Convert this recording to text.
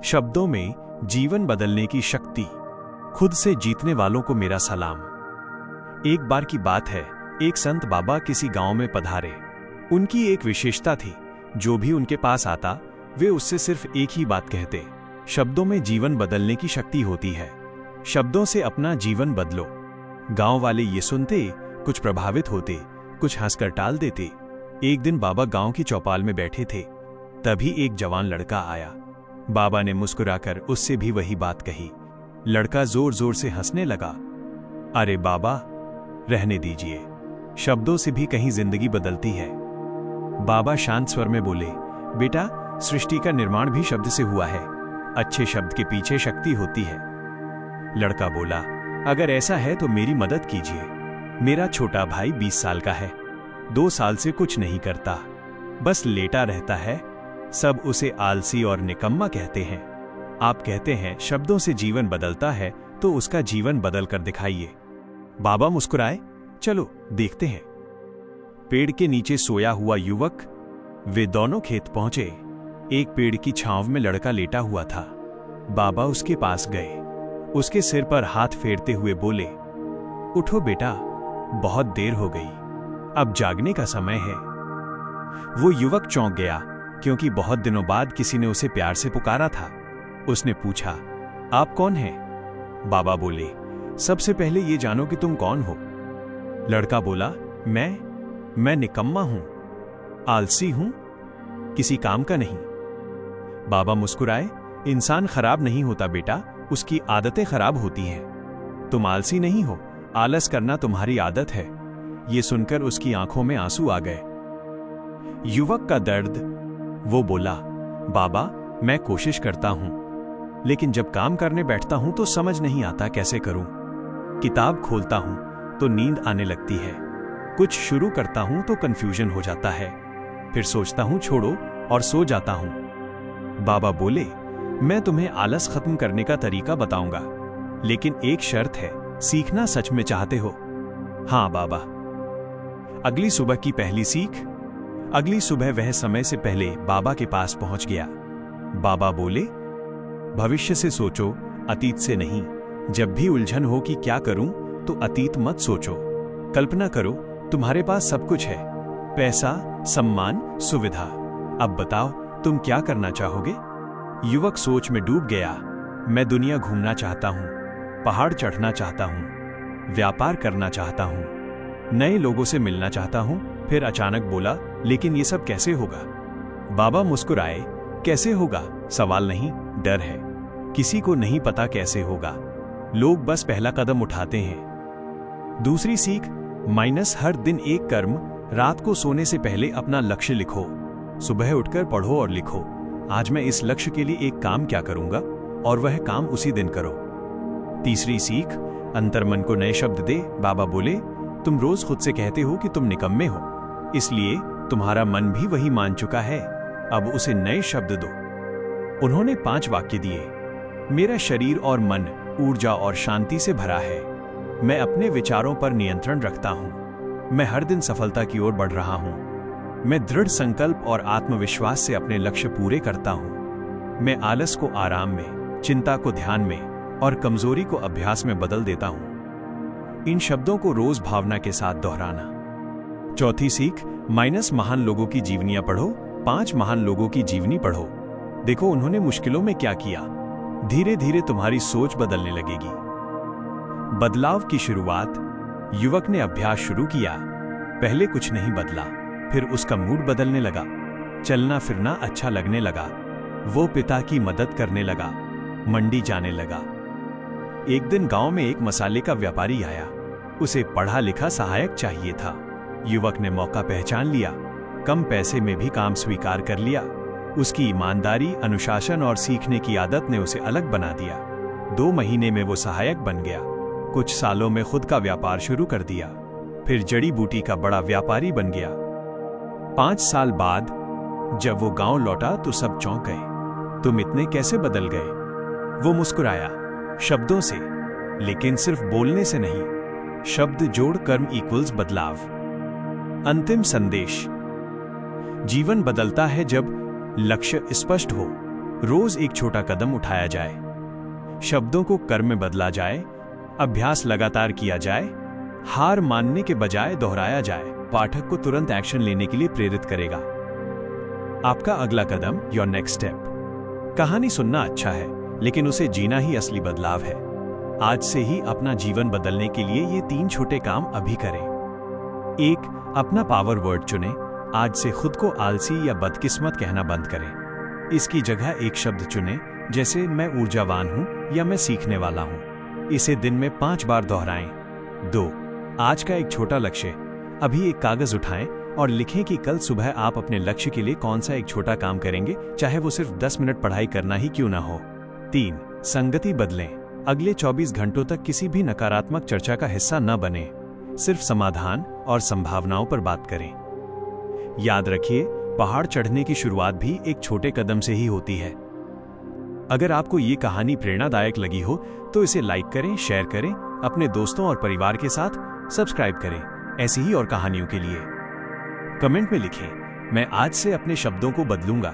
शब्दों में जीवन बदलने की शक्ति। खुद से जीतने वालों को मेरा सलाम। एक बार की बात है, एक संत बाबा किसी गांव में पधारे। उनकी एक विशेषता थी, जो भी उनके पास आता वे उससे सिर्फ एक ही बात कहते, शब्दों में जीवन बदलने की शक्ति होती है, शब्दों से अपना जीवन बदलो। गांव वाले ये सुनते कुछ प्रभावित होते, कुछ हंसकर टाल देते। एक दिन बाबा गांव की चौपाल में बैठे थे, तभी एक जवान लड़का आया। बाबा ने मुस्कुराकर उससे भी वही बात कही। लड़का जोर जोर से हंसने लगा। अरे बाबा, रहने दीजिए, शब्दों से भी कहीं जिंदगी बदलती है। बाबा शांत स्वर में बोले, बेटा, सृष्टि का निर्माण भी शब्द से हुआ है, अच्छे शब्द के पीछे शक्ति होती है। लड़का बोला, अगर ऐसा है तो मेरी मदद कीजिए। मेरा छोटा भाई 20 साल का है, 2 साल से कुछ नहीं करता, बस लेटा रहता है। सब उसे आलसी और निकम्मा कहते हैं। आप कहते हैं शब्दों से जीवन बदलता है, तो उसका जीवन बदल कर दिखाइए। बाबा मुस्कुराए, चलो देखते हैं। पेड़ के नीचे सोया हुआ युवक। वे दोनों खेत पहुंचे। एक पेड़ की छांव में लड़का लेटा हुआ था। बाबा उसके पास गए, उसके सिर पर हाथ फेरते हुए बोले, उठो बेटा, बहुत देर हो गई, अब जागने का समय है। वो युवक चौंक गया, क्योंकि बहुत दिनों बाद किसी ने उसे प्यार से पुकारा था। उसने पूछा, आप कौन हैं? बाबा बोले, सबसे पहले ये जानो कि तुम कौन हो। लड़का बोला, मैं निकम्मा हूं, आलसी हूं, किसी काम का नहीं। बाबा मुस्कुराए, इंसान खराब नहीं होता बेटा, उसकी आदतें खराब होती हैं। तुम आलसी नहीं हो, आलस करना तुम्हारी आदत है। ये सुनकर उसकी आंखों में आंसू आ गए। युवक का दर्द। वो बोला, बाबा, मैं कोशिश करता हूं, लेकिन जब काम करने बैठता हूं तो समझ नहीं आता कैसे करूं। किताब खोलता हूं तो नींद आने लगती है, कुछ शुरू करता हूं तो कंफ्यूजन हो जाता है, फिर सोचता हूं छोड़ो और सो जाता हूं। बाबा बोले, मैं तुम्हें आलस खत्म करने का तरीका बताऊंगा, लेकिन एक शर्त है, सीखना सच में चाहते हो? हां बाबा। अगली सुबह की पहली सीख। अगली सुबह वह समय से पहले बाबा के पास पहुंच गया। बाबा बोले, भविष्य से सोचो, अतीत से नहीं। जब भी उलझन हो कि क्या करूं, तो अतीत मत सोचो। कल्पना करो तुम्हारे पास सब कुछ है, पैसा, सम्मान, सुविधा। अब बताओ तुम क्या करना चाहोगे? युवक सोच में डूब गया। मैं दुनिया घूमना चाहता हूं, पहाड़ चढ़ना चाहता हूं, व्यापार करना चाहता हूं, नए लोगों से मिलना चाहता हूं। फिर अचानक बोला, लेकिन ये सब कैसे होगा? बाबा मुस्कुराए, कैसे होगा सवाल नहीं, डर है। किसी को नहीं पता कैसे होगा, लोग बस पहला कदम उठाते हैं। दूसरी सीख। हर दिन एक कर्म। रात को सोने से पहले अपना लक्ष्य लिखो, सुबह उठकर पढ़ो और लिखो, आज मैं इस लक्ष्य के लिए एक काम क्या करूंगा, और वह काम उसी दिन करो। तीसरी सीख। अंतर्मन को नए शब्द दे। बाबा बोले, तुम रोज खुद से कहते हो कि तुम निकम्मे हो, इसलिए तुम्हारा मन भी वही मान चुका है, अब उसे नए शब्द दो। उन्होंने 5 वाक्य दिए। मेरा शरीर और मन ऊर्जा और शांति से भरा है। मैं अपने विचारों पर नियंत्रण रखता हूं। मैं हर दिन सफलता की ओर बढ़ रहा हूं। मैं दृढ़ संकल्प और आत्मविश्वास से अपने लक्ष्य पूरे करता हूं। मैं आलस को आराम में, चिंता को ध्यान में और कमजोरी को अभ्यास में बदल देता हूं। इन शब्दों को रोज भावना के साथ दोहराना। चौथी सीख। महान लोगों की जीवनियां पढ़ो। 5 महान लोगों की जीवनी पढ़ो, देखो उन्होंने मुश्किलों में क्या किया। धीरे धीरे तुम्हारी सोच बदलने लगेगी। बदलाव की शुरुआत। युवक ने अभ्यास शुरू किया। पहले कुछ नहीं बदला, फिर उसका मूड बदलने लगा, चलना फिरना अच्छा लगने लगा। वो पिता की मदद करने लगा, मंडी जाने लगा। एक दिन गांव में एक मसाले का व्यापारी आया। उसे पढ़ा लिखा सहायक चाहिए था। युवक ने मौका पहचान लिया, कम पैसे में भी काम स्वीकार कर लिया। उसकी ईमानदारी, अनुशासन और सीखने की आदत ने उसे अलग बना दिया। 2 महीने में वो सहायक बन गया। कुछ सालों में खुद का व्यापार शुरू कर दिया, फिर जड़ी बूटी का बड़ा व्यापारी बन गया। 5 साल बाद जब वो गांव लौटा तो सब चौंक गए, तुम इतने कैसे बदल गए? वो मुस्कुराया, शब्दों से, लेकिन सिर्फ बोलने से नहीं। शब्द जोड़ कर्म इक्वल्स बदलाव। अंतिम संदेश। जीवन बदलता है जब लक्ष्य स्पष्ट हो, रोज एक छोटा कदम उठाया जाए, शब्दों को कर्म में बदला जाए, अभ्यास लगातार किया जाए, हार मानने के बजाय दोहराया जाए, पाठक को तुरंत एक्शन लेने के लिए प्रेरित करेगा। आपका अगला कदम, योर नेक्स्ट स्टेप। कहानी सुनना अच्छा है, लेकिन उसे जीना ही असली बदलाव है। आज से ही अपना जीवन बदलने के लिए ये 3 छोटे काम अभी करें। 1. अपना पावर वर्ड चुनें। आज से खुद को आलसी या बदकिस्मत कहना बंद करें। इसकी जगह एक शब्द चुनें, जैसे मैं ऊर्जावान हूं या मैं सीखने वाला हूं। इसे दिन में 5 बार दोहराएं। 2. आज का एक छोटा लक्ष्य। अभी एक कागज उठाएं और लिखें कि कल सुबह आप अपने लक्ष्य के लिए कौन सा एक छोटा काम करेंगे, चाहे वो सिर्फ 10 मिनट पढ़ाई करना ही क्यों ना हो। 3. संगति बदलें। अगले 24 घंटों तक किसी भी नकारात्मक चर्चा का हिस्सा न बने। सिर्फ समाधान और संभावनाओं पर बात करें। याद रखिए, पहाड़ चढ़ने की शुरुआत भी एक छोटे कदम से ही होती है। अगर आपको ये कहानी प्रेरणादायक लगी हो तो इसे लाइक करें, शेयर करें, अपने दोस्तों और परिवार के साथ सब्सक्राइब करें। ऐसी ही और कहानियों के लिए कमेंट में लिखें, मैं आज से अपने शब्दों को बदलूंगा।